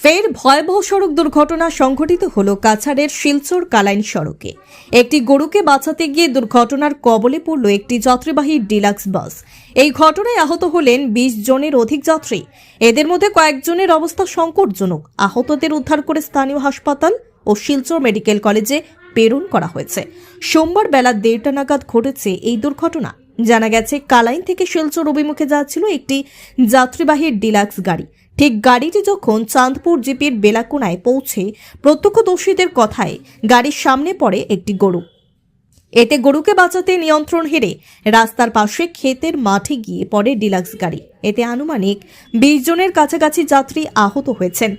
ফের ভয়াবহ সড়ক দুর্ঘটনা সংঘটিত হলো কাছাড়ের শিলচর কালাইন সড়কে। একটি গরুকে বাঁচাতে গিয়ে দুর্ঘটনার কবলে পড়ল একটি যাত্রীবাহী ডিলাক্স বাস। এই ঘটনায় আহত হলেন 20 জনের অধিক যাত্রী। এদের মধ্যে কয়েকজনের অবস্থা সংকটজনক। আহতদের উদ্ধার করে স্থানীয় হাসপাতাল ও শিলচর মেডিকেল কলেজে প্রেরণ করা হয়েছে। সোমবার বেলা 1:30 নাগাদ ঘটেছে এই দুর্ঘটনা। জানা গেছে, কালাইন থেকে শিলচর অভিমুখে যাচ্ছিল একটি যাত্রীবাহী ডিলাক্স গাড়ি। ঠিক গাড়িটি যখন চাঁদপুর জিপির বেলাকোনায় পৌঁছে, প্রত্যক্ষদর্শীদের কথায় গাড়ির সামনে পড়ে একটি গরু। এতে গরুকে বাঁচাতে নিয়ন্ত্রণ হেরে রাস্তার পাশে ক্ষেতের মাঠে গিয়ে পড়ে ডিলাক্স গাড়ি। এতে আনুমানিক 20 জনের কাছাকাছি যাত্রী আহত হয়েছেন।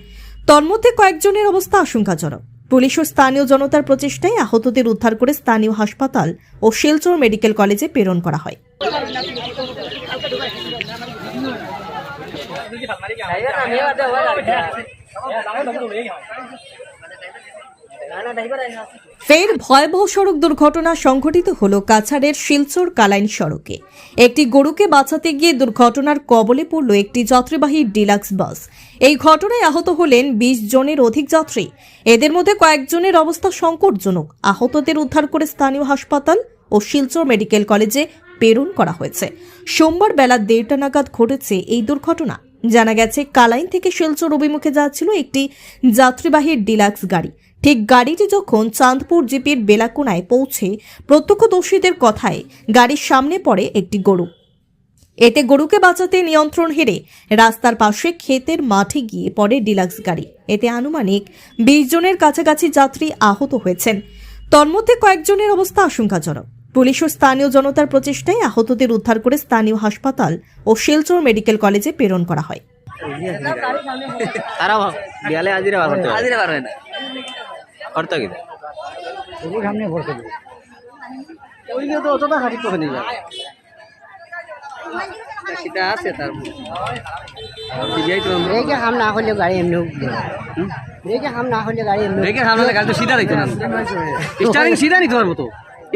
তন্মধ্যে কয়েকজনের অবস্থা আশঙ্কাজনক। পুলিশ ও স্থানীয় জনতার প্রচেষ্টায় আহতদের উদ্ধার করে স্থানীয় হাসপাতাল ও শিলচর মেডিকেল কলেজে প্রেরণ করা হয়। ফের ভয়াবহ সড়ক দুর্ঘটনা সংঘটিত হলো কাছাড়ের শিলচর কালাইন সড়কে। একটি গরুকে বাঁচাতে গিয়ে দুর্ঘটনার কবলে পড়ল একটি যাত্রীবাহী ডিলাক্স বাস। এই ঘটনায় আহত হলেন 20 জনের অধিক যাত্রী। এদের মধ্যে কয়েকজনের অবস্থা সংকটজনক। আহতদের উদ্ধার করে স্থানীয় হাসপাতাল ও শিলচর মেডিকেল কলেজে প্রেরণ করা হয়েছে। সোমবার বেলা 1:30 নাগাদ ঘটেছে এই দুর্ঘটনা। জানা গেছে, কালাইন থেকে শিলচর অভিমুখে যাচ্ছিল একটি যাত্রীবাহী ডিলাক্স গাড়ি। ঠিক গাড়িটি যখন চাঁদপুর জিপির বেলাকোনায় পৌঁছে, প্রত্যক্ষদর্শীদের কথায় গাড়ির সামনে পড়ে একটি গরু। এতে গরুকে বাঁচাতে নিয়ন্ত্রণ হেরে রাস্তার পাশে ক্ষেতের মাঠে গিয়ে পড়ে ডিলাক্স গাড়ি। এতে আনুমানিক 20 জনের কাছাকাছি যাত্রী আহত হয়েছেন। তন্মধ্যে কয়েকজনের অবস্থা আশঙ্কাজনক। পুলিশ ও স্থানীয় জনতার প্রচেষ্টায় আহতদের উদ্ধার করে স্থানীয় হাসপাতাল ও শিলচর মেডিকেল কলেজে প্রেরণ করা হয়।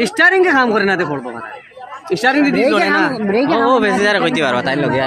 স্টারিং কে কাম করে না, পড়বো স্টারিং দিদি না ও বেশি যারা কইতে পারবা তাই লগে